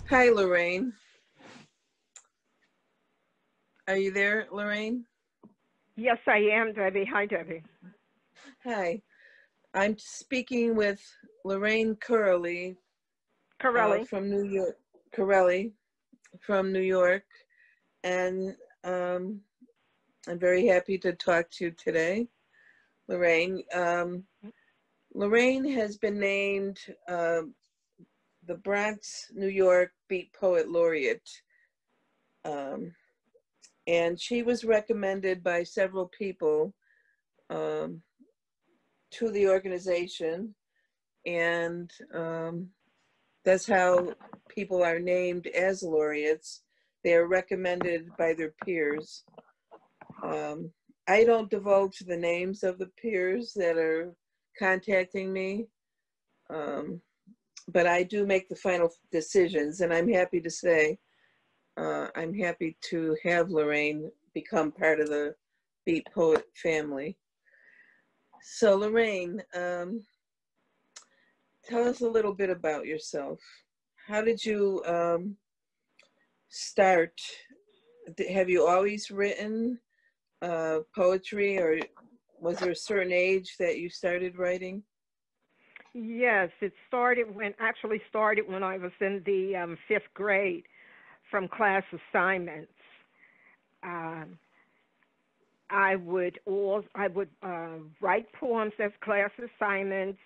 Hi, Lorraine. Are you there, Lorraine? Yes, I am, Debbie. Hi, Debbie. Hi. I'm speaking with Lorraine Currelley Currelley. from New York. Currelley from New York, and I'm very happy to talk to you today, Lorraine. Lorraine has been named the Bronx, New York Beat Poet Laureate. And she was recommended by several people to the organization. And that's how people are named as laureates. They are recommended by their peers. I don't divulge the names of the peers that are contacting me, but I do make the final decisions, and I'm happy to say I'm happy to have Lorraine become part of the Beat Poet family. So Lorraine, tell us a little bit about yourself. How did you start? Have you always written poetry, or was there a certain age that you started writing? Yes, it started when I was in the fifth grade from class assignments. Um, I would write poems as class assignments,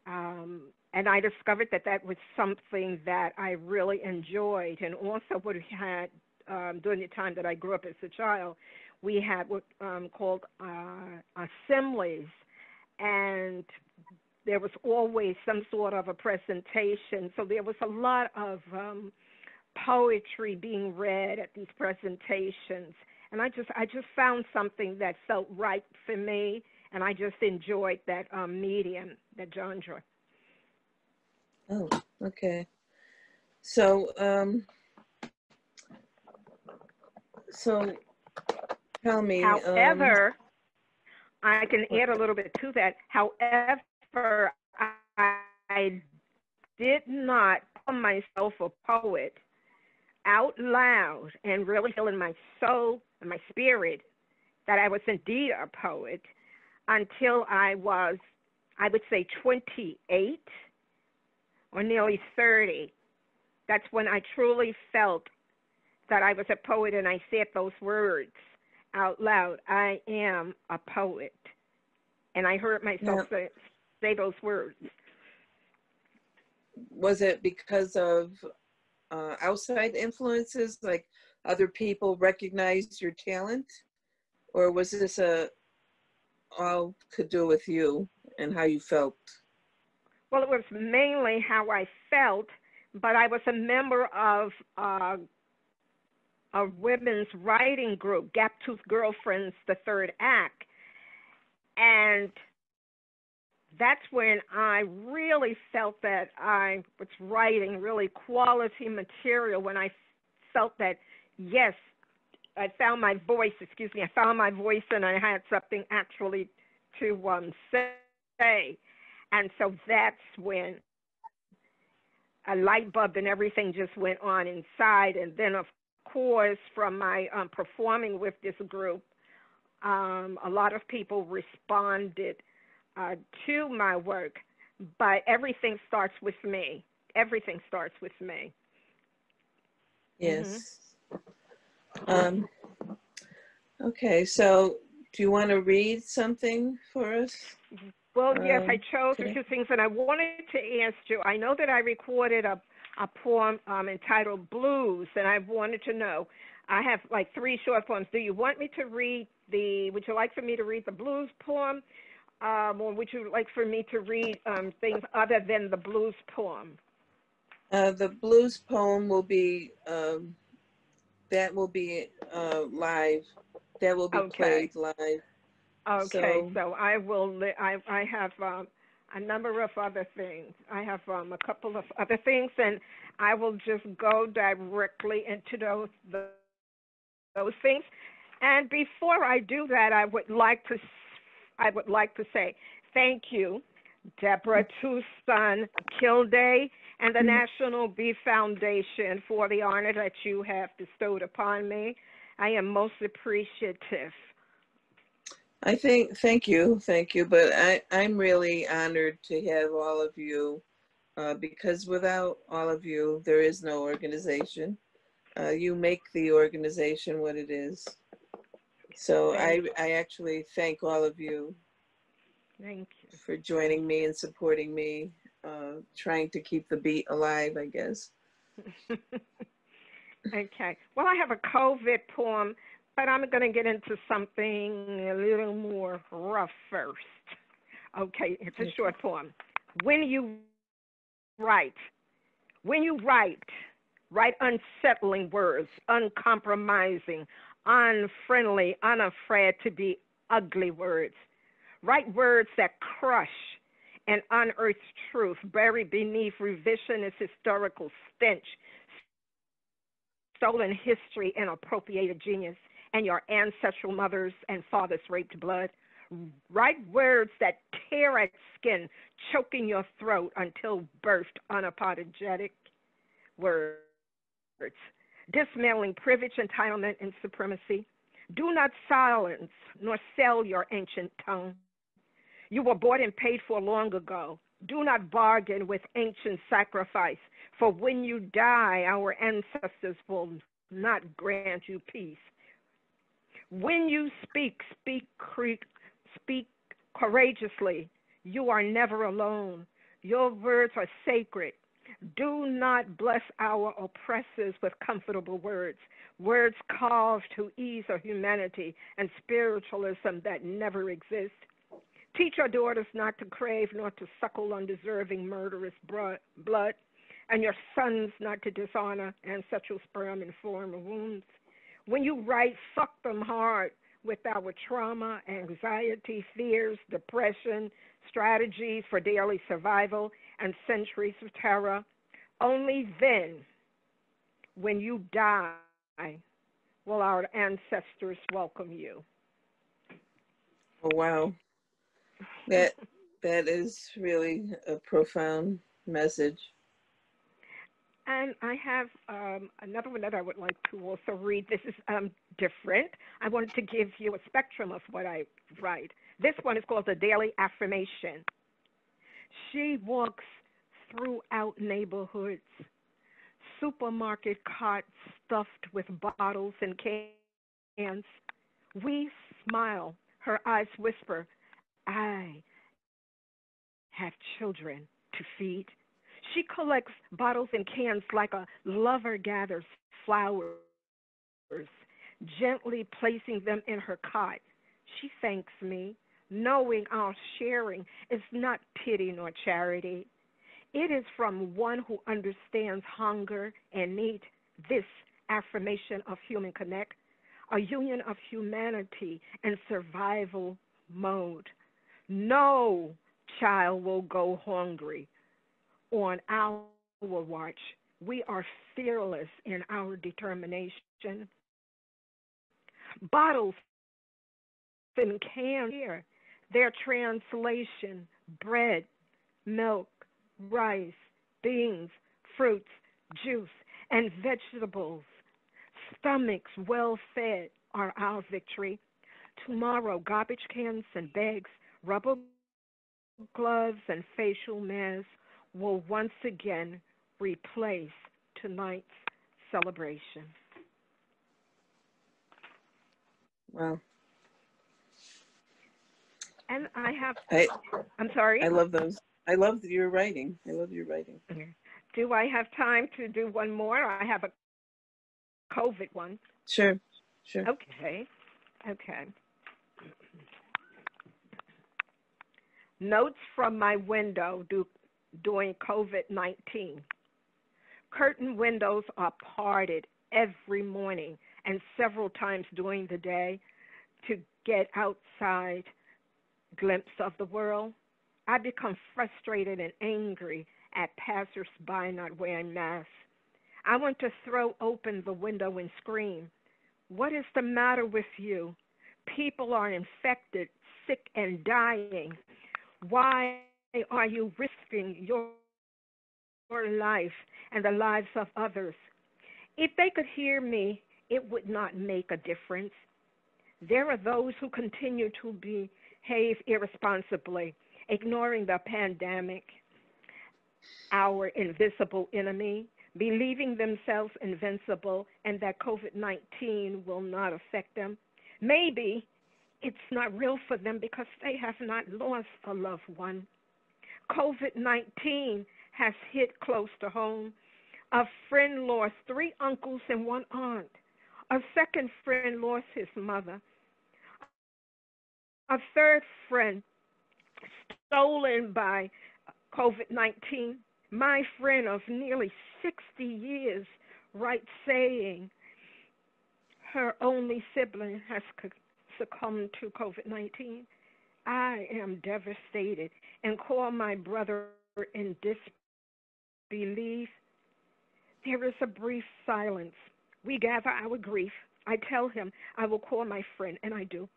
and I discovered that that was something that I really enjoyed, and also what we had during the time that I grew up as a child, we had what called assemblies, and there was always some sort of a presentation. So there was a lot of poetry being read at these presentations, and I just found something that felt right for me, and I just enjoyed that medium, that genre. Oh, okay. So, so tell me, However, I can add a little bit to that. However, I did not call myself a poet out loud and really feel in my soul and my spirit that I was indeed a poet until I was, I would say, 28 or nearly 30. That's when I truly felt that I was a poet and I said those words out loud. I am a poet. And I heard myself now, say those words. was it because of outside influences, like other people recognized your talent, or was this all to do with you and how you felt? Well, it was mainly how I felt, but I was a member of a women's writing group, Gaptooth Girlfriends, the Third Act. And that's when I really felt that I was writing really quality material, when I felt that, yes, I found my voice, I found my voice and I had something actually to say. And so that's when a light bulb and everything just went on inside. And then, of course, from my performing with this group, a lot of people responded to my work, but everything starts with me. Everything starts with me. Hmm. Yes. Um, okay, so do you want to read something for us Well, yes, I chose a today? few things, and I wanted to ask you. I know that I recorded a poem entitled Blues, and I wanted to know. I have like three short poems. Do you want me to read would you like for me to read the blues poem, or would you like for me to read things other than the blues poem? The blues poem will be live. That will be Okay. played live. Okay, So, so I will. I have a number of other things. I have a couple of other things, and I will just go directly into those things. And before I do that, I would like to say thank you, Deborah Tucson Kilday, and the National Bee Foundation for the honor that you have bestowed upon me. I am most appreciative. Thank you, but I'm really honored to have all of you, because without all of you, there is no organization. You make the organization what it is. So I actually thank all of you. Thank you for joining me and supporting me, trying to keep the beat alive, I guess. Okay. Well, I have a COVID poem, but I'm going to get into something a little more rough first. Okay, it's a short poem. When you write, write unsettling words, uncompromising, unfriendly, unafraid to be ugly words. Write words that crush and unearth truth buried beneath revisionist historical stench, stolen history and appropriated genius, and your ancestral mothers and fathers' raped blood. Write words that tear at skin, choking your throat until birthed unapologetic words. Dismantling privilege, entitlement, and supremacy. Do not silence nor sell your ancient tongue. You were bought and paid for long ago. Do not bargain with ancient sacrifice, for when you die, our ancestors will not grant you peace. When you speak courageously. You are never alone. Your words are sacred. Do not bless our oppressors with comfortable words, words carved to ease our humanity and spiritualism that never exist. Teach our daughters not to crave nor to suckle undeserving murderous blood, and your sons not to dishonor ancestral sperm in form of wounds. When you write, suck them hard with our trauma, anxiety, fears, depression, strategies for daily survival, and centuries of terror. Only then, when you die, will our ancestors welcome you. Oh, wow. That is really a profound message. And I have another one that I would like to also read. This is different. I wanted to give you a spectrum of what I write. This one is called The Daily Affirmation. She walks throughout neighborhoods, supermarket carts stuffed with bottles and cans. We smile. Her eyes whisper, I have children to feed. She collects bottles and cans like a lover gathers flowers, gently placing them in her cot. She thanks me, knowing our sharing is not pity nor charity. It is from one who understands hunger and need. This affirmation of human connect, a union of humanity and survival mode. No child will go hungry on our watch. We are fearless in our determination. Bottles and cans here, their translation, bread, milk, rice, beans, fruits, juice, and vegetables. Stomachs well fed are our victory. Tomorrow, garbage cans and bags, rubber gloves and facial masks will once again replace tonight's celebration. Wow. And I have, I I'm sorry? I love those. I love your writing. I love your writing. Do I have time to do one more? I have a COVID one. Sure. Okay. Notes from my window during COVID-19. Curtain windows are parted every morning and several times during the day to get outside glimpse of the world. I become frustrated and angry at passers-by not wearing masks. I want to throw open the window and scream, what is the matter with you? People are infected, sick, and dying. Why are you risking your life and the lives of others? If they could hear me, it would not make a difference. There are those who continue to behave irresponsibly, ignoring the pandemic, our invisible enemy, believing themselves invincible and that COVID-19 will not affect them. Maybe it's not real for them because they have not lost a loved one. COVID-19 has hit close to home. A friend lost 3 uncles and 1 aunt. A second friend lost his mother. A third friend stolen by COVID-19. My friend of nearly 60 years writes saying her only sibling has succumbed to COVID-19. I am devastated and call my brother in disbelief. There is a brief silence. We gather our grief. I tell him I will call my friend, and I do.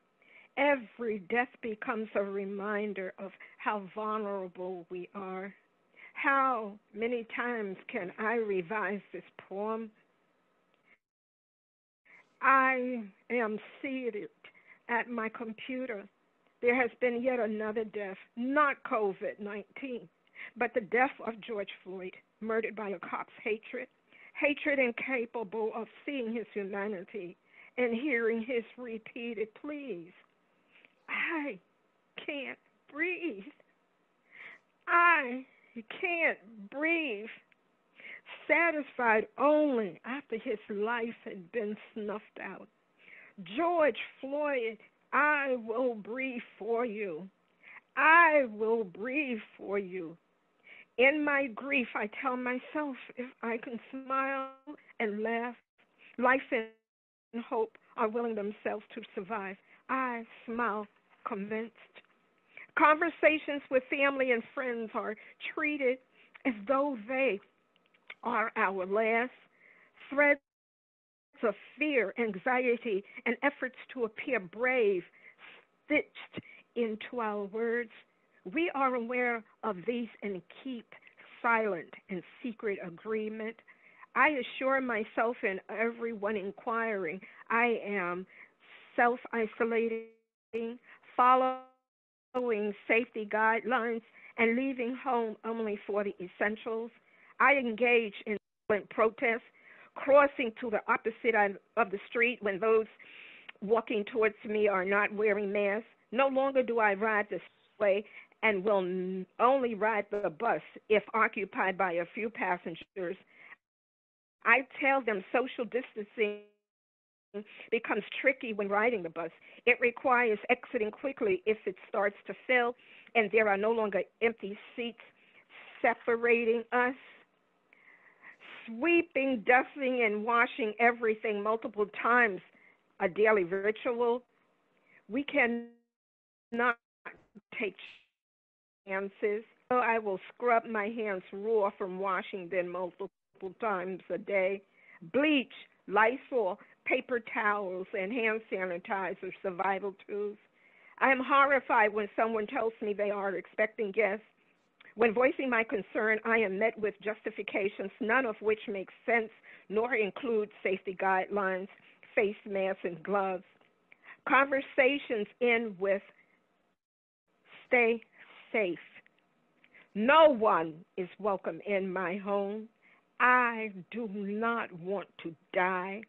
Every death becomes a reminder of how vulnerable we are. How many times can I revise this poem? I am seated at my computer. There has been yet another death, not COVID-19, but the death of George Floyd, murdered by a cop's hatred incapable of seeing his humanity and hearing his repeated pleas. I can't breathe. I can't breathe. Satisfied only after his life had been snuffed out. George Floyd, I will breathe for you. I will breathe for you. In my grief, I tell myself if I can smile and laugh, life and hope are willing themselves to survive. I smile convinced. Conversations with family and friends are treated as though they are our last. Threads of fear, anxiety, and efforts to appear brave stitched into our words. We are aware of these and keep silent in secret agreement. I assure myself and everyone inquiring I am self-isolating, following safety guidelines, and leaving home only for the essentials. I engage in silent protest, crossing to the opposite end of the street when those walking towards me are not wearing masks. No longer do I ride this way and will only ride the bus if occupied by a few passengers. I tell them social distancing becomes tricky when riding the bus. It requires exiting quickly if it starts to fill and there are no longer empty seats separating us. Sweeping, dusting, and washing everything multiple times, a daily ritual. We cannot take chances. So I will scrub my hands raw from washing them multiple times a day. Bleach, Lysol, paper towels, and hand sanitizer, survival tools. I am horrified when someone tells me they are expecting guests. When voicing my concern, I am met with justifications, none of which make sense, nor include safety guidelines, face masks, and gloves. Conversations end with, stay safe. No one is welcome in my home. I do not want to die.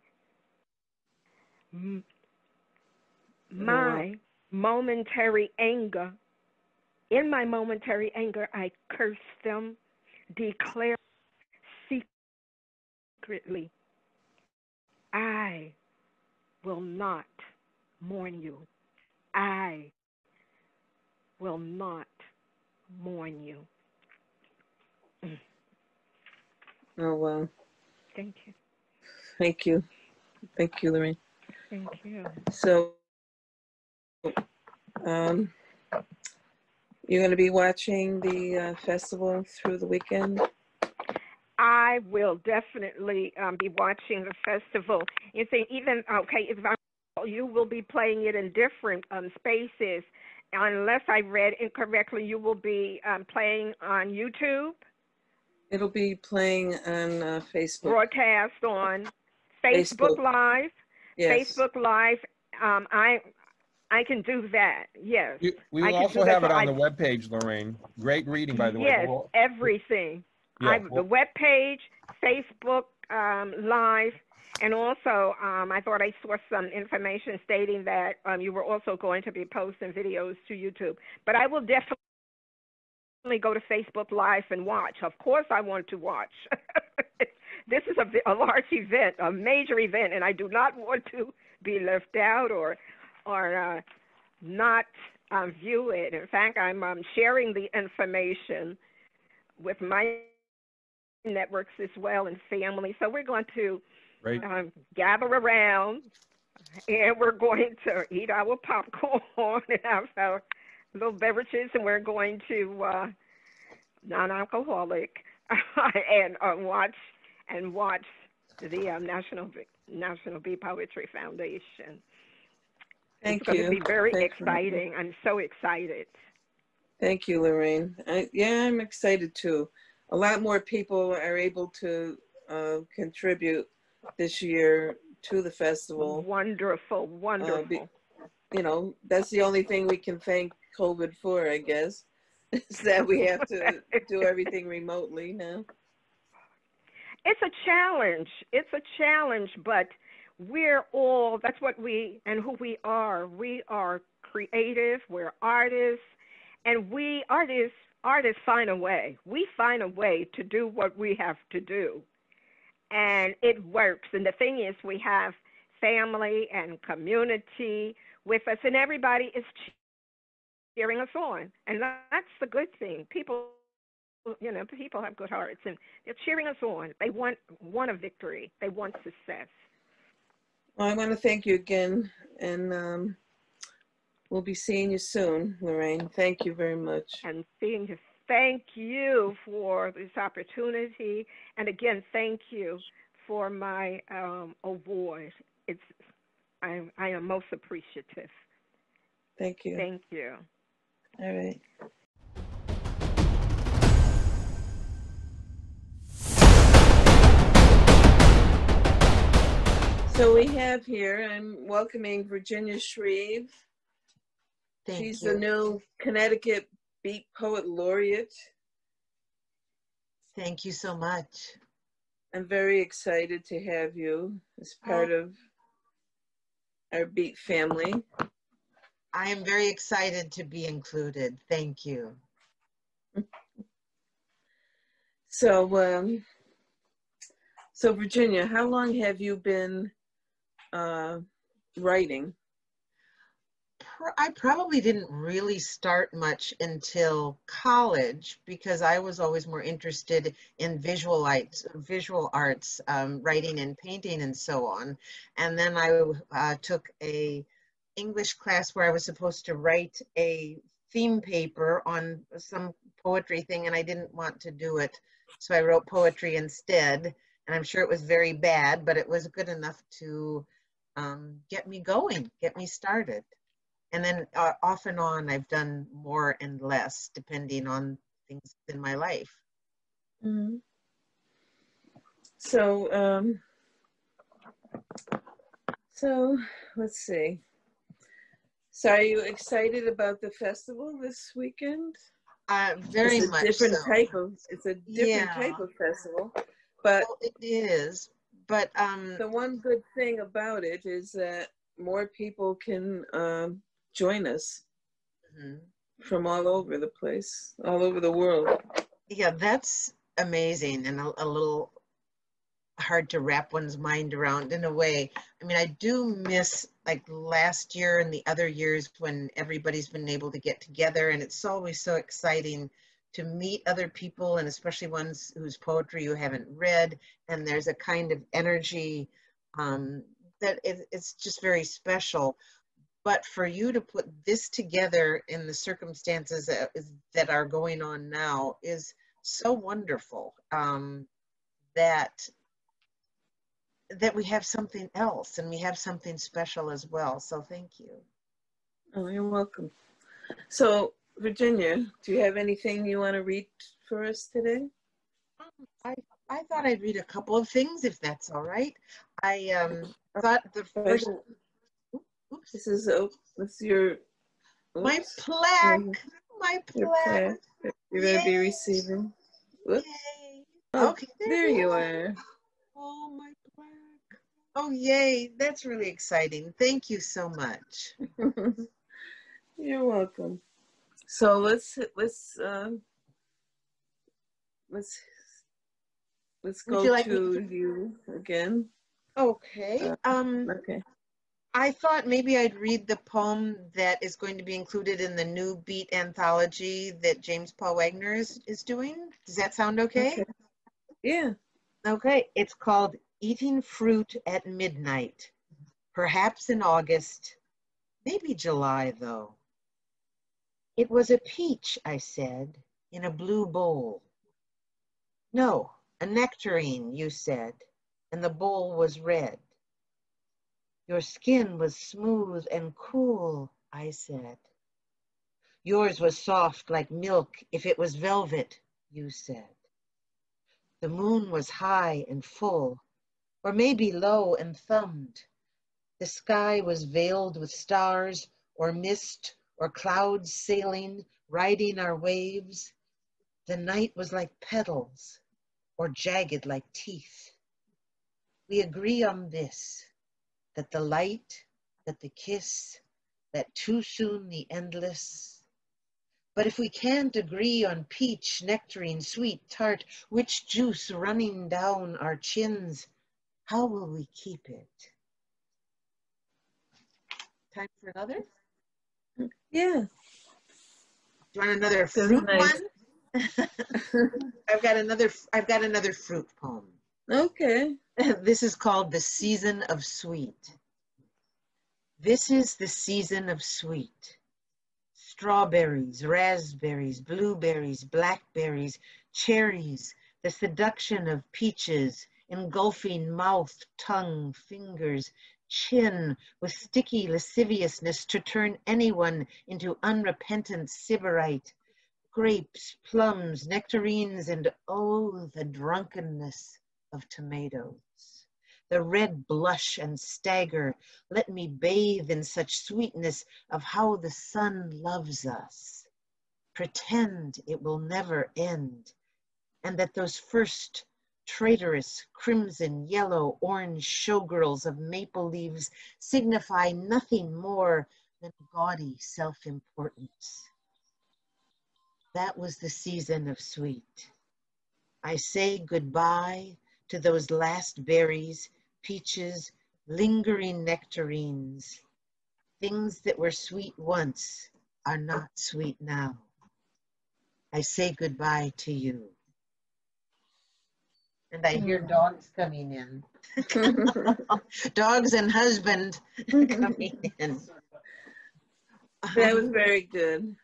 My momentary anger, in my momentary anger, I curse them, declare secretly, I will not mourn you. I will not mourn you. Oh, wow. Thank you. Thank you. Thank you, Lorraine. Thank you. So, you're going to be watching the festival through the weekend? I will definitely be watching the festival. You think even, okay, if you will be playing it in different spaces, unless I read incorrectly, you will be playing on YouTube. It'll be playing on Facebook. Broadcast on Facebook Live. Yes. Facebook Live. I can do that. Yes. We will also have it on the webpage, Lorraine. Great reading, by the way. Yes, everything. Yeah, The webpage, Facebook Live, and also I thought I saw some information stating that you were also going to be posting videos to YouTube. But I will definitely go to Facebook Live and watch. Of course I want to watch. This is a large event, a major event, and I do not want to be left out or not view it. In fact, I'm sharing the information with my networks as well and family. So we're going to gather around, and we're going to eat our popcorn and have our little beverages, and we're going to non-alcoholic and watch the National Bee Poetry Foundation. Thank you. It's going to be very exciting. I'm so excited. Thank you, Lorraine. I'm excited too. A lot more people are able to contribute this year to the festival. Wonderful, wonderful. That's the only thing we can thank COVID for, I guess, is that we have to do everything remotely now. It's a challenge. It's a challenge, but we're all, that's what we and who we are. We are creative, we're artists, and we artists find a way. We find a way to do what we have to do, and it works. And the thing is, we have family and community with us, and everybody is cheering us on, and that's the good thing. People have good hearts, and they're cheering us on. They want a victory. They want success. Well, I want to thank you again, and we'll be seeing you soon, Lorraine. Thank you very much. And seeing you. Thank you for this opportunity, and again, thank you for my award. I am most appreciative. Thank you. Thank you. All right. So we have here, I'm welcoming Virginia Shreve. She's the new Connecticut Beat Poet Laureate. Thank you so much. I'm very excited to have you as part of our Beat family. I am very excited to be included. Thank you. So, so Virginia, how long have you been writing? I probably didn't really start much until college because I was always more interested in visual arts, writing and painting and so on. And then I took a English class where I was supposed to write a theme paper on some poetry thing, and I didn't want to do it. So I wrote poetry instead, and I'm sure it was very bad, but it was good enough to get me going, get me started. And then off and on, I've done more and less depending on things in my life. Mm-hmm. So, so let's see. So are you excited about the festival this weekend? Very much it's a different type of festival, but well, it is. But the one good thing about it is that more people can join us from all over the place, all over the world. Yeah, that's amazing and a little hard to wrap one's mind around in a way. I mean, I do miss like last year and the other years when everybody's been able to get together, and it's always so exciting to meet other people, and especially ones whose poetry you haven't read, and there's a kind of energy that it's just very special. But for you to put this together in the circumstances that are going on now is so wonderful, that we have something else and we have something special as well. So thank you. Oh, you're welcome. So, Virginia, do you have anything you want to read for us today? I thought I'd read a couple of things, if that's all right. I thought the first. Oops. This is your. Oops. My plaque. My plaque. You're going to be receiving. Whoops. Yay. Oh, Okay, there you are. Oh, my plaque. Oh, yay. That's really exciting. Thank you so much. You're welcome. So let's go you like to you again. Okay. Okay. I thought maybe I'd read the poem that is going to be included in the new Beat anthology that James Paul Wagner is doing. Does that sound okay? Yeah. Okay. It's called Eating Fruit at Midnight. Perhaps in August, maybe July though. It was a peach, I said, in a blue bowl. No, a nectarine, you said, and the bowl was red. Your skin was smooth and cool, I said. Yours was soft like milk if it was velvet, you said. The moon was high and full, or maybe low and thumbed. The sky was veiled with stars, or mist, or clouds sailing, riding our waves. The night was like petals, or jagged like teeth. We agree on this, that the light, that the kiss, that too soon the endless. But if we can't agree on peach, nectarine, sweet, tart, which juice running down our chins, how will we keep it? Time for another? Yeah. Do you want another That's fruit nice. one? I've got another fruit poem. Okay. This is called The Season of Sweet. This is the season of sweet. Strawberries, raspberries, blueberries, blackberries, cherries, the seduction of peaches, engulfing mouth, tongue, fingers, chin, with sticky lasciviousness to turn anyone into unrepentant sybarite, grapes, plums, nectarines, and oh, the drunkenness of tomatoes. The red blush and stagger, let me bathe in such sweetness of how the sun loves us. Pretend it will never end, and that those first traitorous crimson, yellow, orange showgirls of maple leaves signify nothing more than gaudy self-importance. That was the season of sweet. I say goodbye to those last berries, peaches, lingering nectarines. Things that were sweet once are not sweet now. I say goodbye to you. And I hear dogs coming in. Dogs and husband coming in. That was very good.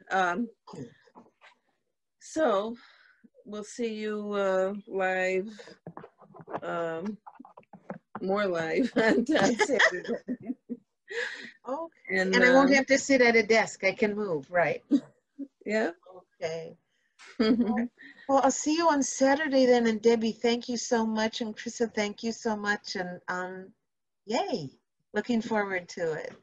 So we'll see you live, more live on Saturday. Okay. And I won't have to sit at a desk. I can move, right? Yeah. Okay. Well, I'll see you on Saturday then. And Debbie, thank you so much. And Krista, thank you so much. And yay, looking forward to it.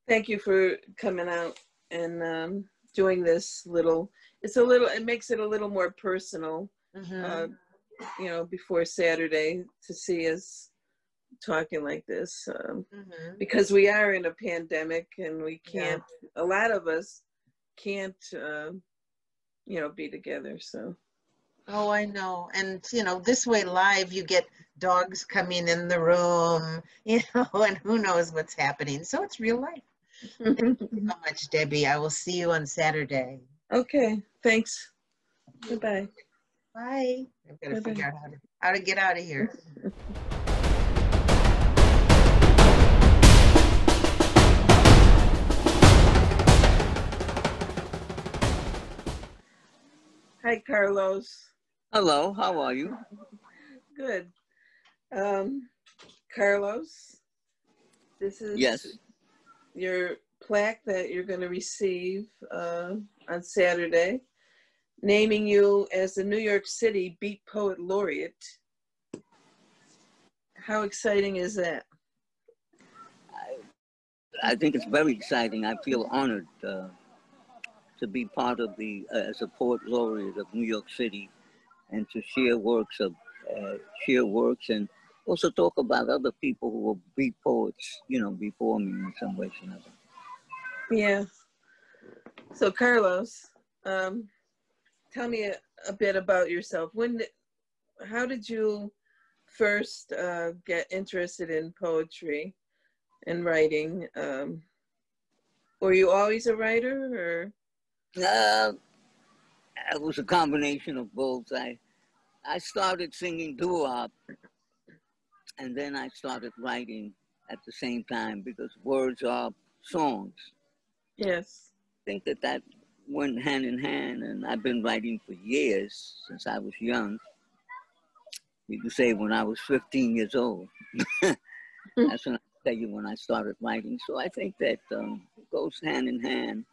Thank you for coming out and doing this little. It makes it a little more personal, before Saturday to see us talking like this, because we are in a pandemic and we can't, a lot of us can't, be together, so. Oh, I know. And, this way live, you get dogs coming in the room, and who knows what's happening. So it's real life. Thank you so much, Debbie. I will see you on Saturday. Okay, thanks. Goodbye. Bye. I've got to figure out how to get out of here. Hi, Carlos. Hello, how are you? Good. Carlos, this is your plaque that you're going to receive on Saturday, naming you as the New York City Beat Poet Laureate. How exciting is that? I think it's very exciting. I feel honored to be part of the, as a poet laureate of New York City, and to share works and also talk about other people who will be poets, you know, before me in some way or another. Yeah. So Carlos, tell me a bit about yourself. How did you first get interested in poetry and writing? Were you always a writer, or? It was a combination of both. I started singing doo-wop, and then I started writing at the same time, because words are songs. Yes. I think that went hand in hand, and I've been writing for years, since I was young. You could say when I was 15 years old. That's when I tell you when I started writing. So I think that it goes hand in hand.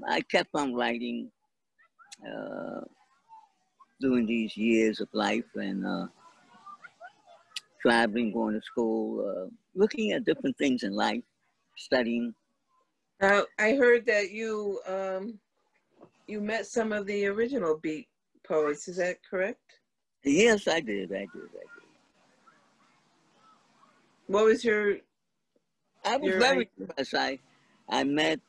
I kept on writing during these years of life, and traveling, going to school, looking at different things in life, studying. I heard that you met some of the original beat poets. Is that correct? Yes, I did. What was your? I was very impressed. I met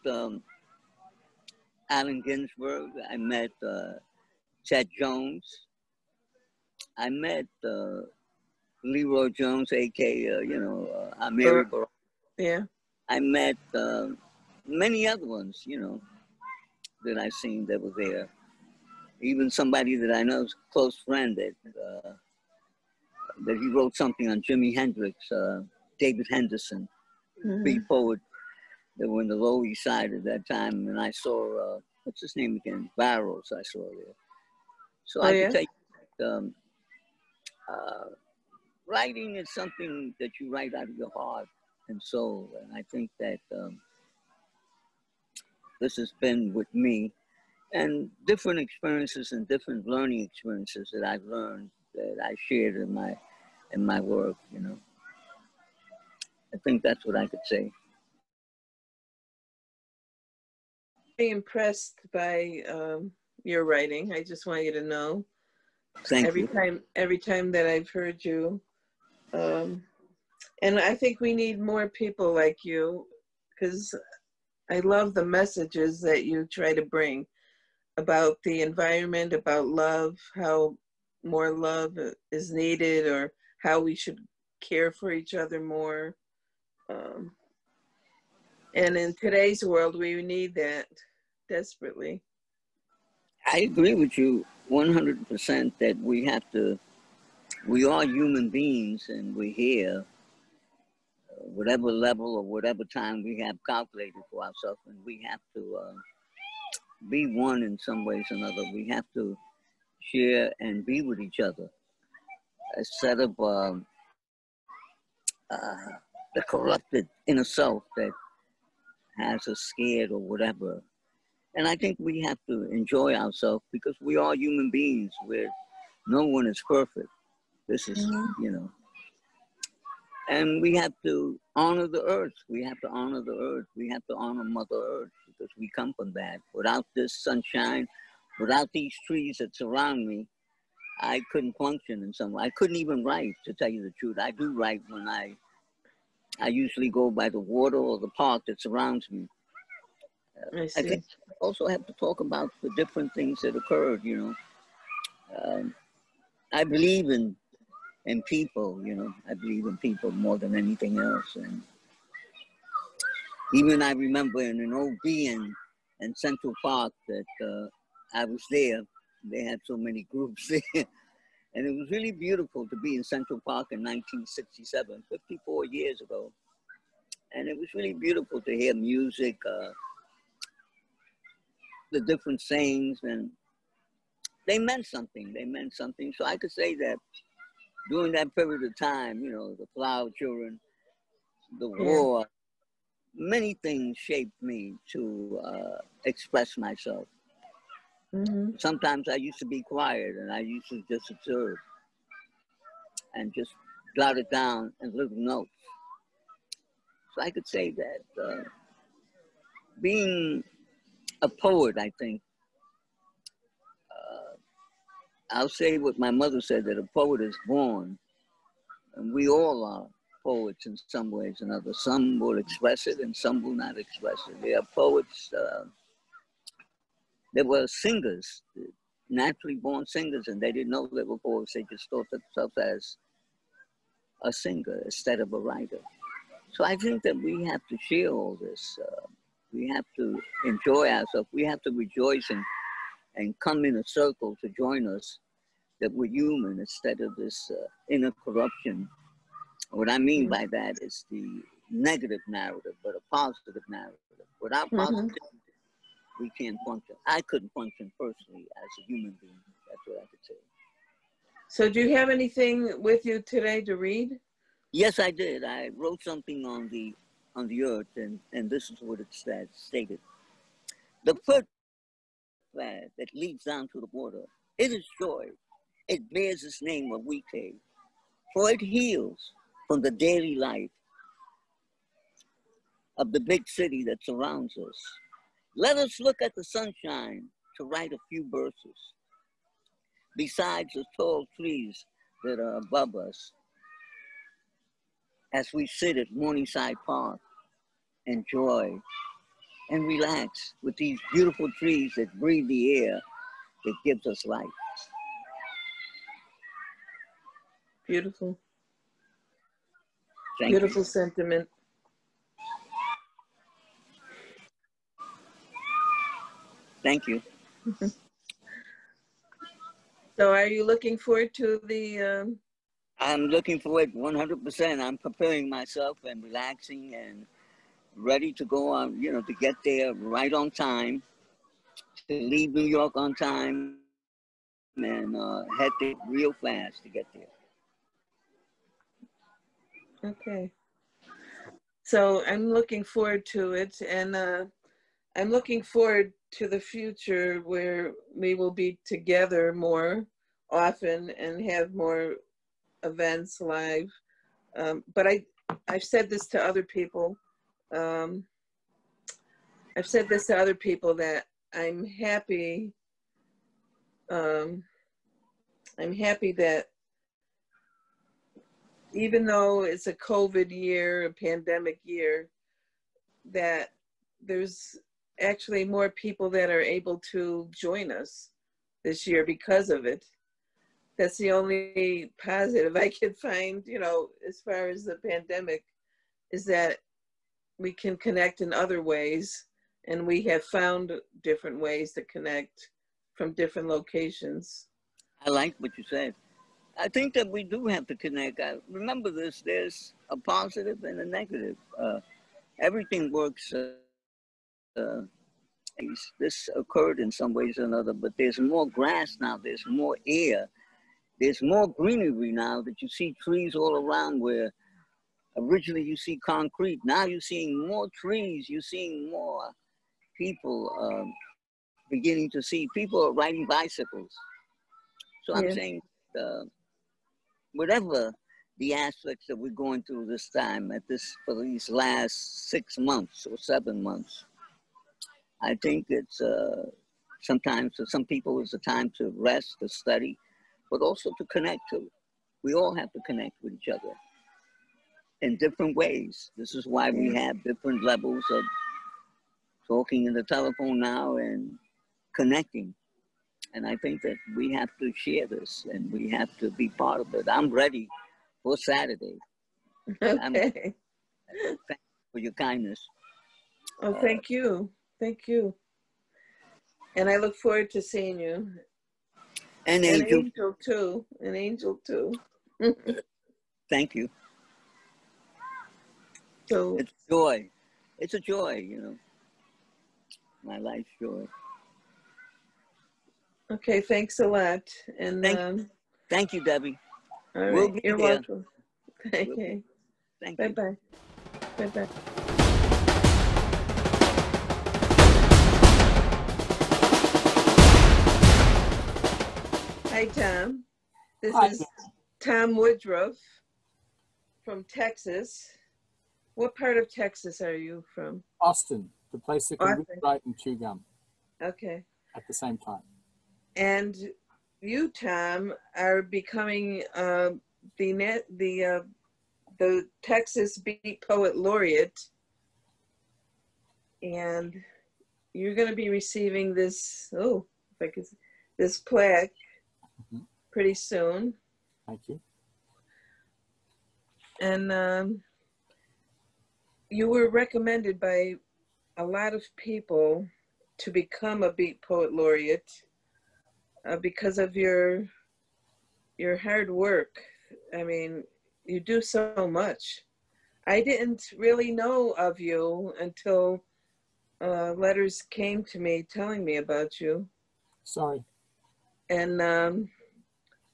Allen Ginsberg. I met Chet Jones. I met Leroy Jones, a.k.a. Mary Barone. Yeah. I met many other ones, that I seen that were there. Even somebody that I know is a close friend that he wrote something on Jimi Hendrix, David Henderson, beat poet. They were in the Lower East Side at that time, and I saw, what's his name again? Barrows, I saw there. So I could tell you, writing is something that you write out of your heart and soul, and I think that this has been with me, and different experiences and different learning experiences that I've learned that I shared in my work, I think that's what I could say. Very impressed by your writing. I just want you to know. Thank you. Every time that I've heard you, and I think we need more people like you, because I love the messages that you try to bring about the environment, about love, how more love is needed, or how we should care for each other more. And in today's world, we need that desperately. I agree with you 100% that we are human beings, and we're here, whatever level or whatever time we have calculated for ourselves, and we have to be one in some ways or another. We have to share and be with each other instead of the corrupted inner self that has us scared or whatever. And I think we have to enjoy ourselves, because we are human beings where no one is perfect. This is, and we have to honor the earth. We have to honor the earth. We have to honor Mother Earth, because we come from that. Without this sunshine, without these trees that surround me, I couldn't function in some way. I couldn't even write, to tell you the truth. I do write when I usually go by the water or the park that surrounds me. I think we also have to talk about the different things that occurred, I believe in people, I believe in people more than anything else. And even I remember in an OB in Central Park that I was there. They had so many groups there. And it was really beautiful to be in Central Park in 1967, 54 years ago. And it was really beautiful to hear music, the different sayings, and they meant something. They meant something. So I could say that during that period of time, the Flower Children, the war, many things shaped me to express myself. Mm-hmm. Sometimes I used to be quiet and I used to just observe and just jot it down in little notes. So I could say that being a poet, I think, I'll say what my mother said, that a poet is born, and we all are poets in some ways or another. Some will express it and some will not express it. There are poets, there were singers, naturally born singers, and they didn't know they were poets. They just thought themselves as a singer instead of a writer. So I think that we have to share all this. We have to enjoy ourselves. We have to rejoice and come in a circle to join us, that we're human instead of this inner corruption. What I mean by that is the negative narrative, but a positive narrative. Without positivity, we can't function. I couldn't function personally as a human being. That's what I could say. So do you have anything with you today to read? Yes, I did. I wrote something on the earth, and this is what it stated. The first path that leads down to the water, it is joy. It bears its name of weekday, for it heals from the daily life of the big city that surrounds us. Let us look at the sunshine to write a few verses. Besides the tall trees that are above us, as we sit at Morningside Park, enjoy and relax with these beautiful trees that breathe the air that gives us life. Beautiful. Thank Beautiful you. sentiment. Thank you. So are you looking forward to the... I'm looking forward 100%. I'm preparing myself and relaxing and ready to go on, you know, to get there right on time, to leave New York on time, and head there real fast to get there. Okay. So I'm looking forward to it, and I'm looking forward to the future where we will be together more often and have more events live. But I've said this to other people. I've said this to other people that I'm happy. I'm happy that even though it's a COVID year, a pandemic year, that there's actually more people that are able to join us this year because of it. That's the only positive I could find, you know, as far as the pandemic, is that we can connect in other ways, and we have found different ways to connect from different locations. I like what you said. I think that we do have to connect. Remember this, there's a positive and a negative. Everything works. This occurred in some ways or another, but there's more grass now, there's more air, there's more greenery now, that you see trees all around, where originally you see concrete. Now you're seeing more trees, you're seeing more people beginning to see. People are riding bicycles. So I'm saying whatever the aspects that we're going through this time, for these last 6 months or 7 months, I think it's sometimes for some people it's a time to rest, to study, but also to connect to. We all have to connect with each other in different ways. This is why we have different levels of talking in the telephone now and connecting. And I think that we have to share this and we have to be part of it. I'm ready for Saturday. Okay. Thank you for your kindness. Oh, thank you. Thank you. And I look forward to seeing you. And An Angel. angel too. An angel too. Thank you. So it's joy. It's a joy, you know. My life's joy. Okay, thanks a lot. And thank you, Debbie. All right, we'll be you're there. welcome. Okay. Thank Bye you. bye. Bye bye. Hi, Thom. This Hi. is Thom Woodruff from Texas. What part of Texas are you from? Austin, the place that can read, Austin. write, and chew gum Okay. at the same time. And you, Thom, are becoming the Texas Beat Poet Laureate, and you're going to be receiving this this plaque pretty soon. Thank you. And you were recommended by a lot of people to become a Beat Poet Laureate because of your hard work. I mean, you do so much. I didn't really know of you until letters came to me telling me about you. Sorry. And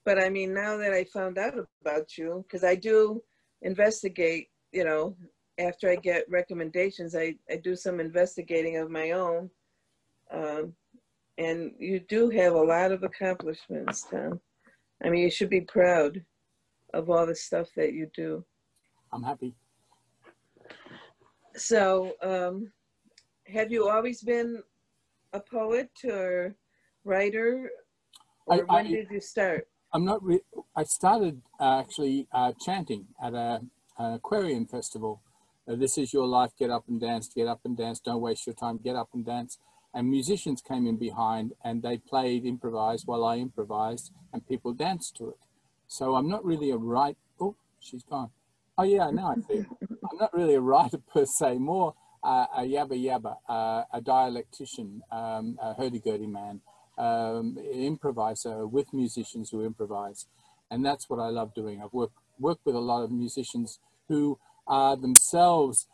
but I mean, now that I found out about you, because I do investigate, you know, after I get recommendations, I do some investigating of my own. And you do have a lot of accomplishments, Thom. I mean, you should be proud of all the stuff that you do. I'm happy. So, have you always been a poet or writer, or when did you start? I started actually chanting at an aquarium festival. This is your life, get up and dance, don't waste your time, get up and dance. And musicians came in behind and they played improvised while I improvised and people danced to it. So I'm not really a writer. Oh, she's gone. Oh yeah, now I see. I'm not really a writer per se, more a yabba yabba, a dialectician, a hurdy-gurdy man, improviser with musicians who improvise. And that's what I love doing. I've worked with a lot of musicians who are themselves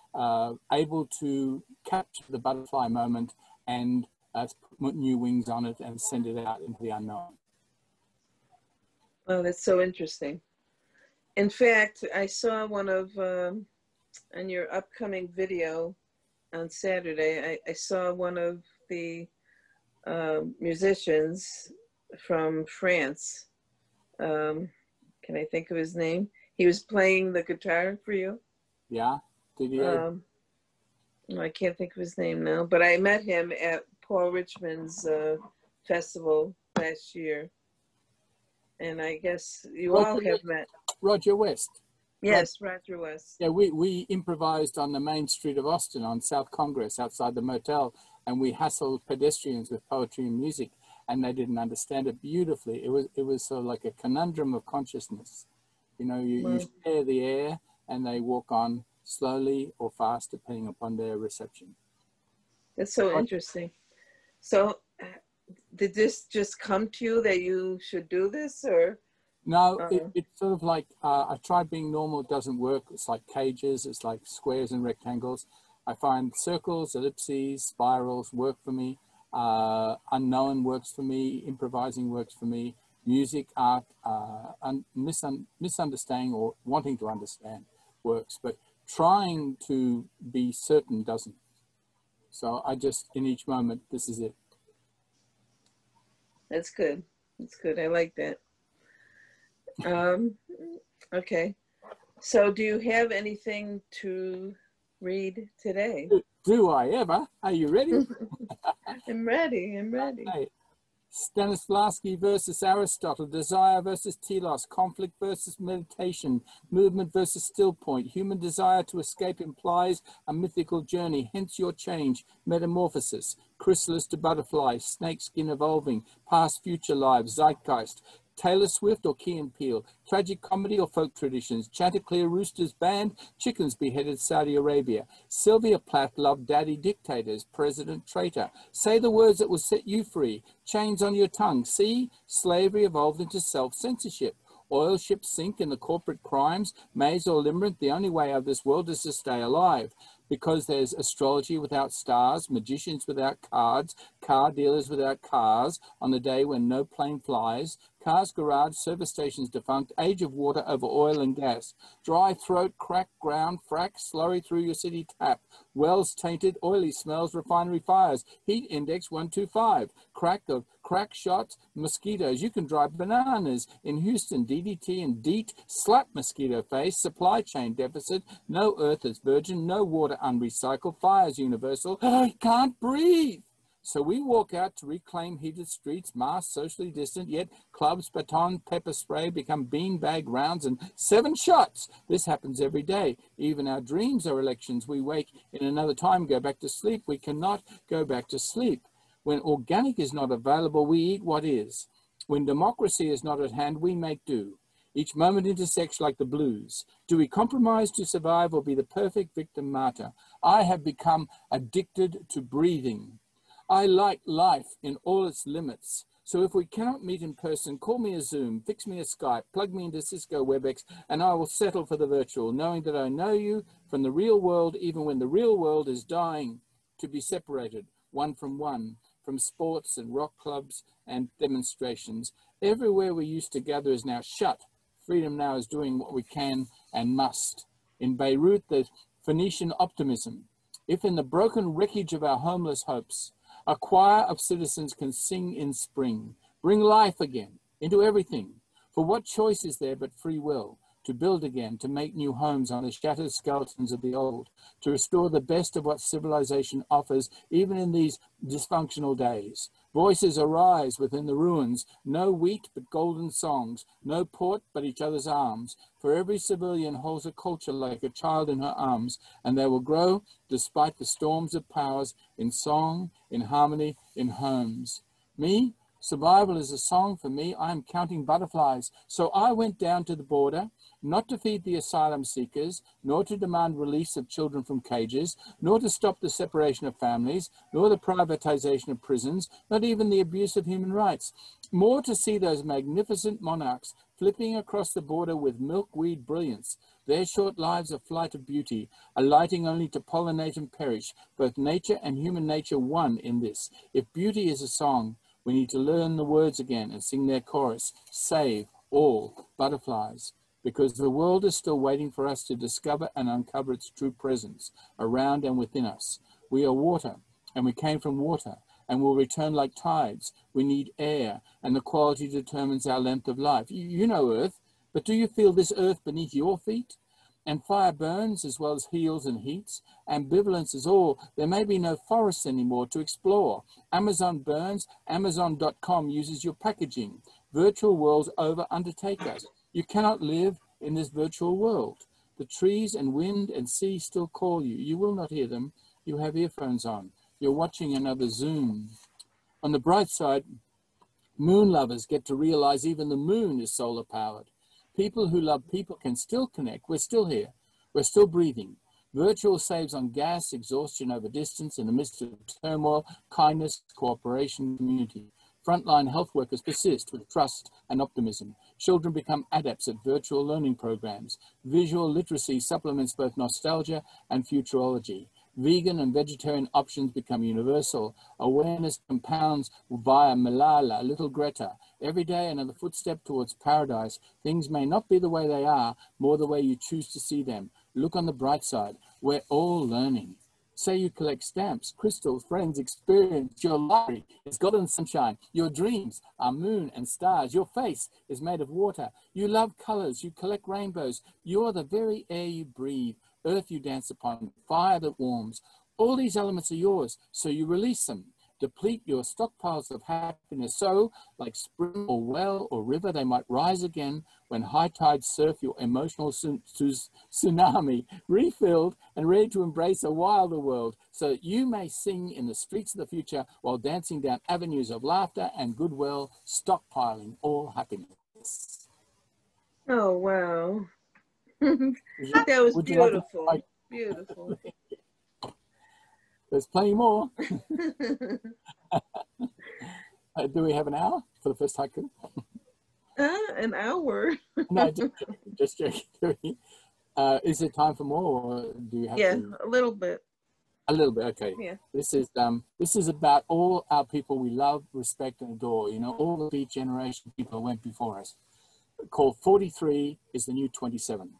able to capture the butterfly moment and put new wings on it and send it out into the unknown. Oh, that's so interesting. In fact, I saw one of, on your upcoming video on Saturday, I saw one of the musicians from France. Can I think of his name? He was playing the guitar for you. Yeah, did he? I can't think of his name now, but I met him at Paul Richmond's festival last year. And I guess you all have met. Roger West. Yes, Roger West. Yeah, we improvised on the main street of Austin on South Congress outside the motel, and we hassled pedestrians with poetry and music, and they didn't understand it beautifully. It was sort of like a conundrum of consciousness. You know, you share the air and they walk on slowly or fast depending upon their reception. That's so interesting. So did this just come to you that you should do this, or? No, it's sort of like, I tried being normal, it doesn't work. It's like cages, it's like squares and rectangles. I find circles, ellipses, spirals work for me. Unknown works for me, improvising works for me. Music, art, misunderstanding or wanting to understand works, but trying to be certain doesn't. So I just, in each moment, this is it. That's good. That's good. I like that. Okay. So do you have anything to read today? Do I ever? Are you ready? I'm ready. I'm ready. Okay. Stanislavski versus Aristotle, desire versus telos, conflict versus meditation, movement versus still point. Human desire to escape implies a mythical journey, hence your change, metamorphosis, chrysalis to butterfly, snake skin evolving, past future lives, zeitgeist. Taylor Swift or Key and Peele, tragic comedy or folk traditions, Chanticleer roosters banned, chickens beheaded Saudi Arabia, Sylvia Plath loved daddy dictators, president traitor, say the words that will set you free, chains on your tongue, see, slavery evolved into self-censorship, oil ships sink in the corporate crimes, maize or limerence, the only way out of this world is to stay alive. Because there's astrology without stars, magicians without cards, car dealers without cars, on the day when no plane flies, cars garage, service stations defunct, age of water over oil and gas, dry throat, cracked ground, frack, slurry through your city tap, wells tainted, oily smells, refinery fires, heat index 125, crack of crack shots, mosquitoes. You can dry bananas in Houston, DDT and DEET, slap mosquito face, supply chain deficit, no earth is virgin, no water unrecycled, fires universal. I can't breathe. So we walk out to reclaim heated streets, masked, socially distant, yet clubs, baton, pepper spray become beanbag rounds and 7 shots. This happens every day. Even our dreams are elections. We wake in another time, go back to sleep. We cannot go back to sleep. When organic is not available, we eat what is. When democracy is not at hand, we make do. Each moment intersects like the blues. Do we compromise to survive or be the perfect victim martyr? I have become addicted to breathing. I like life in all its limits. So if we cannot meet in person, call me a Zoom, fix me a Skype, plug me into Cisco WebEx, and I will settle for the virtual, knowing that I know you from the real world, even when the real world is dying to be separated, one, from sports and rock clubs and demonstrations. Everywhere we used to gather is now shut. Freedom now is doing what we can and must. In Beirut, there's Phoenician optimism. If in the broken wreckage of our homeless hopes, a choir of citizens can sing in spring, bring life again into everything. For what choice is there but free will to build again, to make new homes on the shattered skeletons of the old, to restore the best of what civilization offers, even in these dysfunctional days? Voices arise within the ruins, no wheat but golden songs, no port but each other's arms. For every civilian holds a culture like a child in her arms, and they will grow despite the storms of powers, in song, in harmony, in homes. Me, survival is a song for me. I am counting butterflies. So I went down to the border, not to feed the asylum seekers, nor to demand release of children from cages, nor to stop the separation of families, nor the privatization of prisons, not even the abuse of human rights. More to see those magnificent monarchs flipping across the border with milkweed brilliance, their short lives a flight of beauty, alighting only to pollinate and perish, both nature and human nature one in this. If beauty is a song, we need to learn the words again and sing their chorus, save all butterflies, because the world is still waiting for us to discover and uncover its true presence around and within us. We are water, and we came from water, and will return like tides. We need air, and the quality determines our length of life. You know earth, but do you feel this earth beneath your feet? And fire burns as well as heals and heats. Ambivalence is all. There may be no forests anymore to explore. Amazon burns. Amazon.com uses your packaging. Virtual worlds undertake us. You cannot live in this virtual world. The trees and wind and sea still call you. You will not hear them. You have earphones on. You're watching another Zoom. On the bright side, moon lovers get to realize even the moon is solar powered. People who love people can still connect. We're still here. We're still breathing. Virtual saves on gas, exhaustion over distance in the midst of turmoil, kindness, cooperation, community. Frontline health workers persist with trust and optimism. Children become adepts at virtual learning programs. Visual literacy supplements both nostalgia and futurology. Vegan and vegetarian options become universal. Awareness compounds via Malala, little Greta. Every day another footstep towards paradise. Things may not be the way they are, more the way you choose to see them. Look on the bright side. We're all learning. Say you collect stamps, crystals, friends, experience. Your library is golden sunshine. Your dreams are moon and stars. Your face is made of water. You love colors. You collect rainbows. You're the very air you breathe, earth you dance upon, fire that warms. All these elements are yours, so you release them. Deplete your stockpiles of happiness so, like spring or well or river, they might rise again when high tides surf your emotional tsunami, refilled and ready to embrace a wilder world, so that you may sing in the streets of the future while dancing down avenues of laughter and goodwill, stockpiling all happiness. Oh, wow. That was beautiful. Like beautiful. There's plenty more. Do we have an hour for the first haiku? An hour. No, just joking. Is it time for more, or do you have to? A little bit. A little bit, okay. Yeah. This is about all our people we love, respect, and adore. You know, all the Beat Generation people who went before us. Called 43 is the new 27.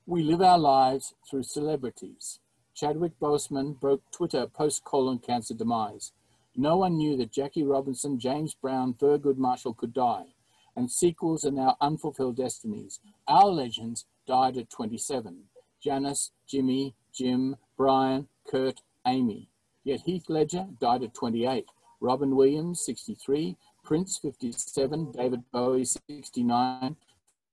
We live our lives through celebrities. Chadwick Boseman broke Twitter post-colon cancer demise. No one knew that Jackie Robinson, James Brown, Thurgood Marshall could die, and sequels are now unfulfilled destinies. Our legends died at 27. Janice, Jimmy, Jim, Brian, Kurt, Amy. Yet Heath Ledger died at 28. Robin Williams, 63. Prince, 57. David Bowie, 69.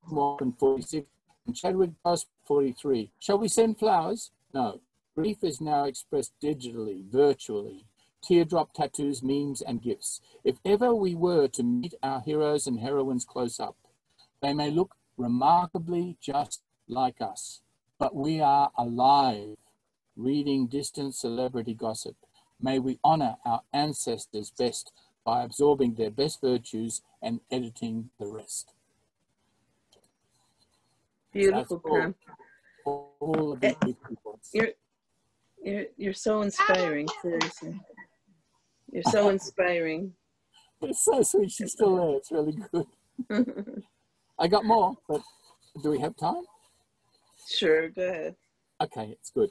Morgan, 46. And Chadwick Boseman, 43. Shall we send flowers? No. Grief is now expressed digitally, virtually. Teardrop tattoos, memes, and gifs. If ever we were to meet our heroes and heroines close up, they may look remarkably just like us, but we are alive, reading distant celebrity gossip. May we honor our ancestors best by absorbing their best virtues and editing the rest. Beautiful, Pam. All of these people. You're so inspiring, seriously. You're so inspiring. It's so sweet. She's still there. It's really good. I got more, but do we have time? Sure, go ahead. Okay, it's good.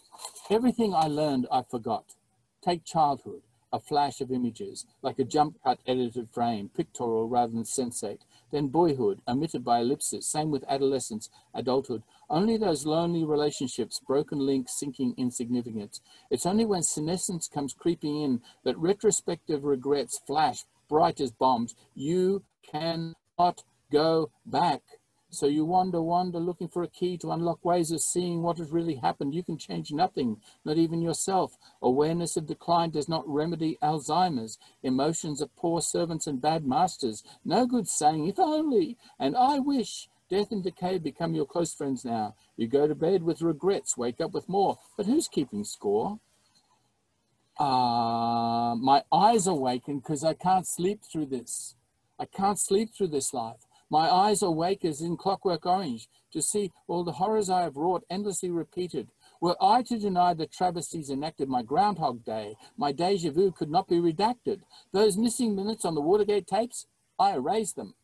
Everything I learned, I forgot. Take childhood, a flash of images, like a jump cut edited frame, pictorial rather than sensate. Then boyhood, omitted by ellipsis. Same with adolescence, adulthood. Only those lonely relationships, broken links, sinking insignificance. It's only when senescence comes creeping in that retrospective regrets flash bright as bombs. You cannot go back. So you wander, looking for a key to unlock ways of seeing what has really happened. You can change nothing, not even yourself. Awareness of decline does not remedy Alzheimer's. Emotions are poor servants and bad masters. No good saying, if only, and I wish. Death and decay become your close friends now. You go to bed with regrets, wake up with more. But who's keeping score? My eyes awaken because I can't sleep through this. I can't sleep through this life. My eyes awake as in Clockwork Orange to see all the horrors I have wrought endlessly repeated. Were I to deny the travesties enacted my Groundhog Day, my deja vu could not be redacted. Those missing minutes on the Watergate tapes, I erased them.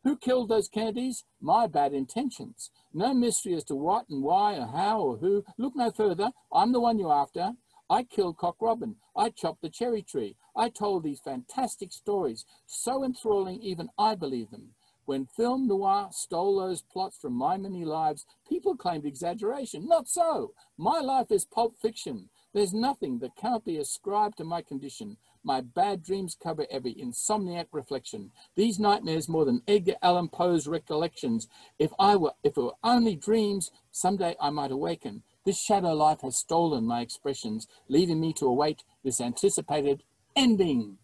Who killed those Kennedys? My bad intentions. No mystery as to what and why or how or who. Look no further. I'm the one you're after. I killed Cock Robin. I chopped the cherry tree. I told these fantastic stories, so enthralling even I believe them. When film noir stole those plots from my many lives, people claimed exaggeration. Not so. My life is pulp fiction. There's nothing that cannot be ascribed to my condition. My bad dreams cover every insomniac reflection. These nightmares more than Edgar Allan Poe's recollections. If it were only dreams, someday I might awaken. This shadow life has stolen my expressions, leaving me to await this anticipated ending.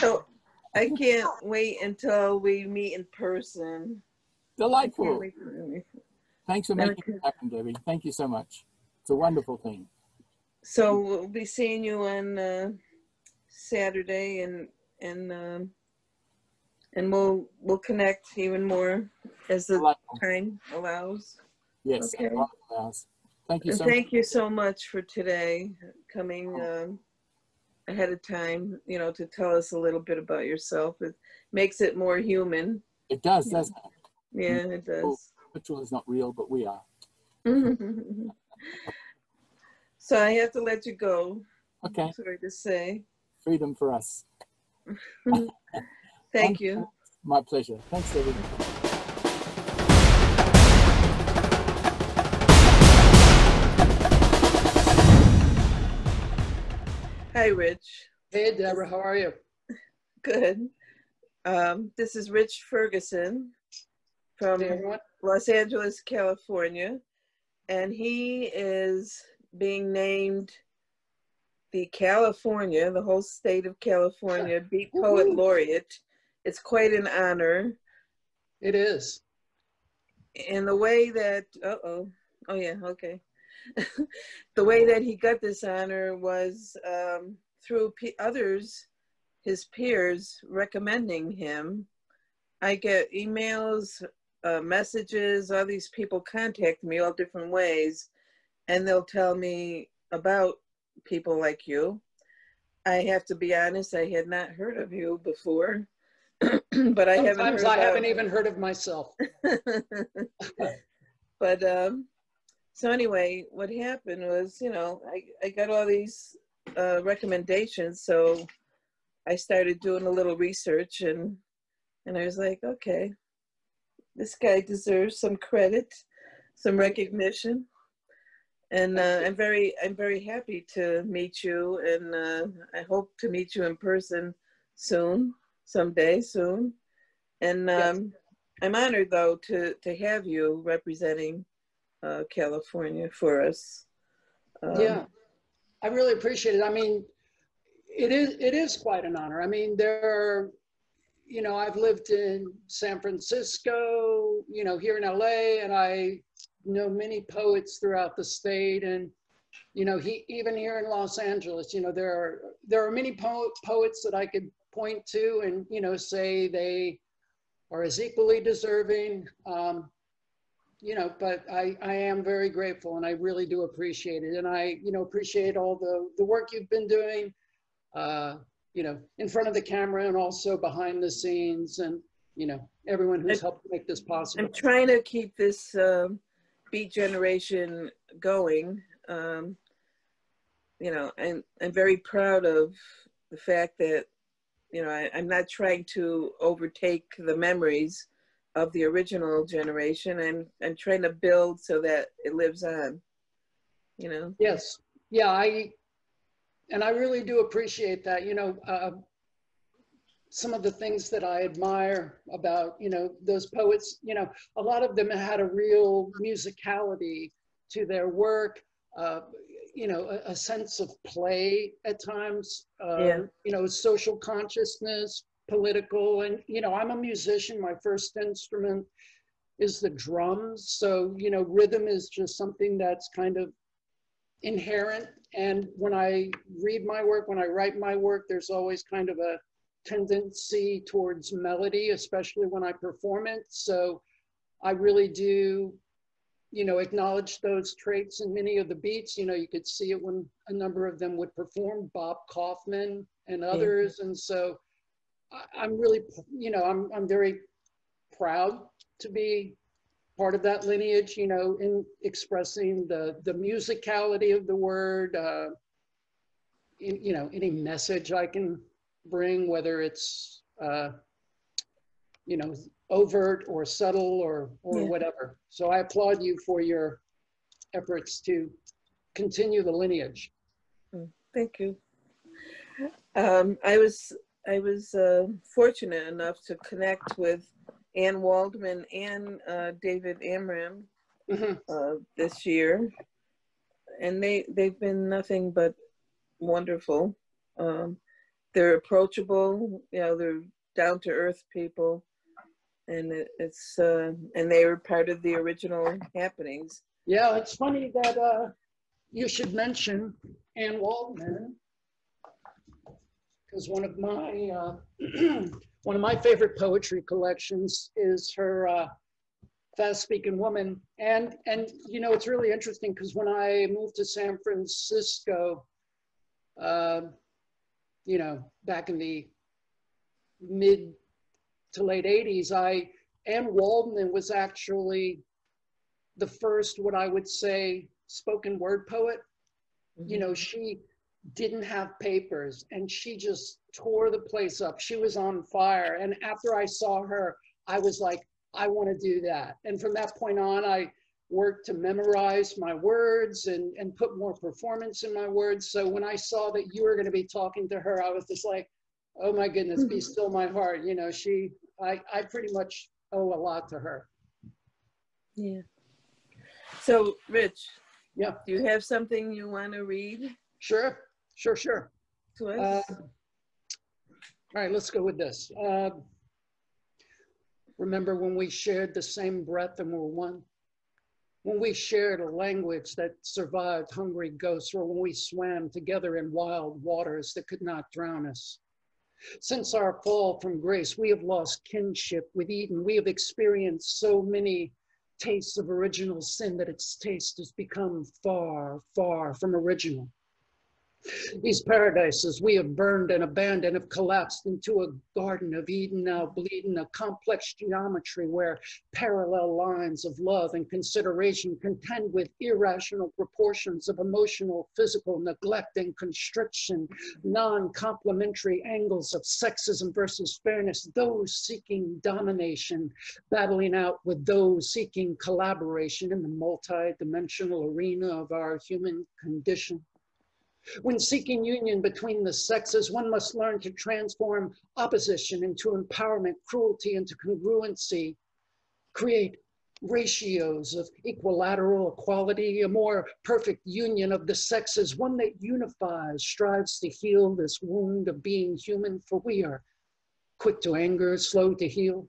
So I can't wait until we meet in person. Delightful. Thanks for making it happen, Debbie. Thank you so much. It's a wonderful thing. So we'll be seeing you on Saturday, and we'll connect even more as the Delightful. time allows. Yes. Okay. Thank you And so much. thank you so much for today, coming ahead of time, you know, to tell us a little bit about yourself. It makes it more human. It does, doesn't it? Yeah, it does. Ritual is not real, but we are. So I have to let you go. Okay. Sorry to say. Freedom for us. Thank you. My pleasure. Thanks, David. Hi, Rich. Hey, Deborah, how are you? Good. This is Rich Ferguson from Los Angeles, California, and he is being named the whole state of California, Beat Poet Laureate. It's quite an honor. It is. And the way that, the way that he got this honor was through others, his peers, recommending him. I get emails, messages, all these people contact me all different ways, and they'll tell me about people like you. I have to be honest, I had not heard of you before, but I haven't even heard of myself. But So anyway, what happened was, I got all these recommendations. So I started doing a little research, and I was like, okay, this guy deserves some credit, some recognition. And I'm very happy to meet you, and I hope to meet you in person someday soon. And Yes. I'm honored though to have you representing California for us. Yeah, I really appreciate it. I mean, it is quite an honor. I mean, I've lived in San Francisco, here in LA, and I know many poets throughout the state, and even here in Los Angeles, there are many poets that I could point to and say they are as equally deserving. But I am very grateful, and I really do appreciate it, and I appreciate all the work you've been doing, in front of the camera and also behind the scenes, and everyone who's helped make this possible. I'm trying to keep this Beat Generation going. I'm very proud of the fact that I'm not trying to overtake the memories of the original generation. I'm trying to build so that it lives on. Yes, yeah, I really do appreciate that. Some of the things that I admire about, those poets, a lot of them had a real musicality to their work, a sense of play at times, social consciousness, political. And, I'm a musician. My first instrument is the drums. So, rhythm is just something that's kind of inherent. And when I read my work, when I write my work, there's always kind of a tendency towards melody, especially when I perform it. So I really do, acknowledge those traits in many of the beats. You could see it when a number of them would perform, Bob Kaufman and others. And so I'm really, I'm very proud to be part of that lineage, in expressing the musicality of the word, any message I can bring, whether it's, overt or subtle or whatever. So I applaud you for your efforts to continue the lineage. Thank you. I was fortunate enough to connect with Ann Waldman and David Amram this year, and they've been nothing but wonderful. They're approachable, they're down to earth people, and and they were part of the original happenings. Yeah, it's funny that you should mention Ann Waldman, because one of my favorite poetry collections is her Fast Speaking Woman. And it's really interesting because when I moved to San Francisco, back in the mid to late 80s, Ann Waldman was actually the first, what I would say, spoken word poet. She didn't have papers, and she just tore the place up. She was on fire. And after I saw her, I was like, I want to do that. And from that point on, I worked to memorize my words and put more performance in my words. So when I saw that you were going to be talking to her, I was just like, oh my goodness, be still my heart. I pretty much owe a lot to her. Yeah. So Rich, yeah, do you have something you want to read? Sure. To us? All right, let's go with this. Remember when we shared the same breath and were one? When we shared a language that survived hungry ghosts, or when we swam together in wild waters that could not drown us. Since our fall from grace, we have lost kinship with Eden. We have experienced so many tastes of original sin that its taste has become far, far from original. These paradises we have burned and abandoned have collapsed into a Garden of Eden now bleeding, a complex geometry where parallel lines of love and consideration contend with irrational proportions of emotional, physical neglect and constriction, non-complementary angles of sexism versus fairness, those seeking domination, battling out with those seeking collaboration in the multi-dimensional arena of our human condition. When seeking union between the sexes, one must learn to transform opposition into empowerment, cruelty into congruency, create ratios of equilateral equality, a more perfect union of the sexes, one that unifies, strives to heal this wound of being human, for we are quick to anger, slow to heal,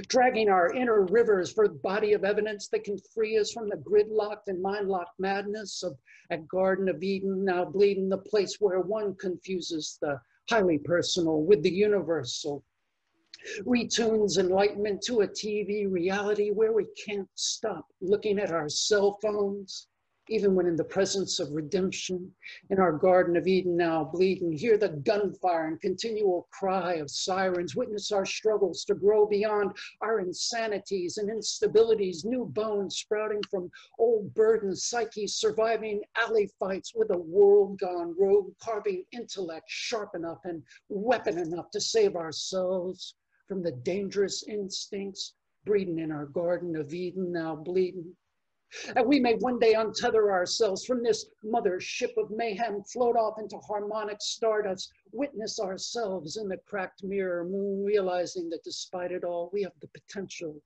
dragging our inner rivers for the body of evidence that can free us from the gridlocked and mind-locked madness of a Garden of Eden, now bleeding, the place where one confuses the highly personal with the universal, retunes enlightenment to a TV reality where we can't stop looking at our cell phones, even when in the presence of redemption, in our Garden of Eden now bleeding, hear the gunfire and continual cry of sirens, witness our struggles to grow beyond our insanities and instabilities, new bones sprouting from old burdened psyches, surviving alley fights with a world gone rogue, carving intellect sharp enough and weapon enough to save ourselves from the dangerous instincts breeding in our Garden of Eden now bleeding. And we may one day untether ourselves from this mothership of mayhem, float off into harmonic stardust, witness ourselves in the cracked mirror moon, realizing that despite it all, we have the potential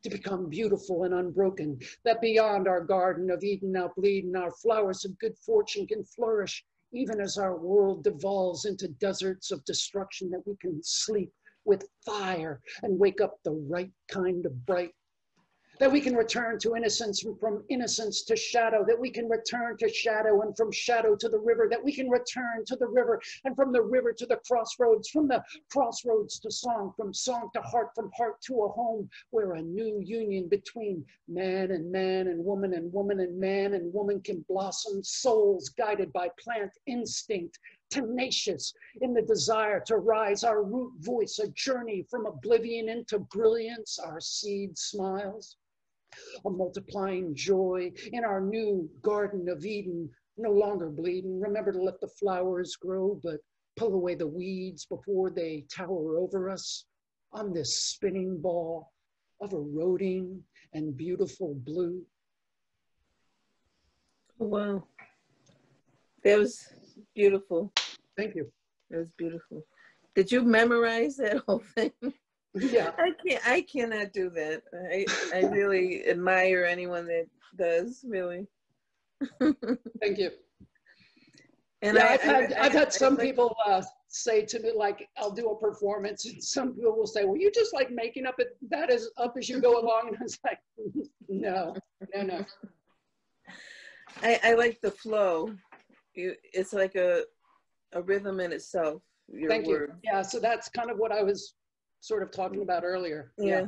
to become beautiful and unbroken, that beyond our Garden of Eden now bleeding, our flowers of good fortune can flourish, even as our world devolves into deserts of destruction, that we can sleep with fire and wake up the right kind of bright, that we can return to innocence and from innocence to shadow, that we can return to shadow and from shadow to the river, that we can return to the river and from the river to the crossroads, from the crossroads to song, from song to heart, from heart to a home where a new union between man and woman and man and woman can blossom, souls guided by plant instinct, tenacious in the desire to rise, our root voice, a journey from oblivion into brilliance, our seed smiles, a multiplying joy in our new Garden of Eden, no longer bleeding. Remember to let the flowers grow, but pull away the weeds before they tower over us on this spinning ball of eroding and beautiful blue. Wow, that was beautiful. Thank you. That was beautiful. Did you memorize that whole thing? Yeah. I cannot do that. I really admire anyone that does, really. Thank you. And yeah, I've had some people say to me, like, I'll do a performance, and some people will say, well, you just like making up that up as you go along. And I was like, no. I like the flow. It's like a rhythm in itself. Thank you. Yeah, so that's kind of what I was sort of talking about earlier. Yeah.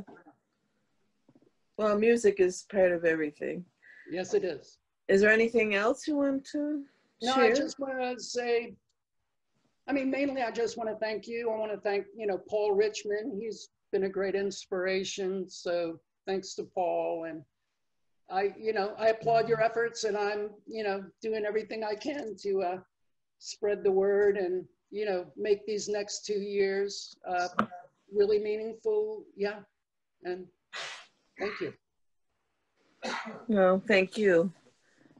Well, music is part of everything. Yes, it is. Is there anything else you want to share? No, I just want to say, I mean, mainly I just want to thank you. I want to thank, Paul Richmond. He's been a great inspiration. So thanks to Paul. And I applaud your efforts, and I'm, doing everything I can to spread the word and, make these next 2 years really meaningful. Yeah. And thank you. Well, thank you.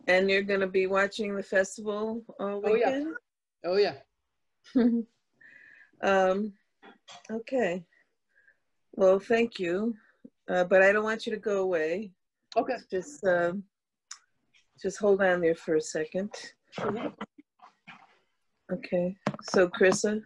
And you're going to be watching the festival all weekend? Oh, yeah. Okay. Well, thank you. But I don't want you to go away. Okay. Just hold on there for a second. Mm-hmm. Okay. So, Krissa?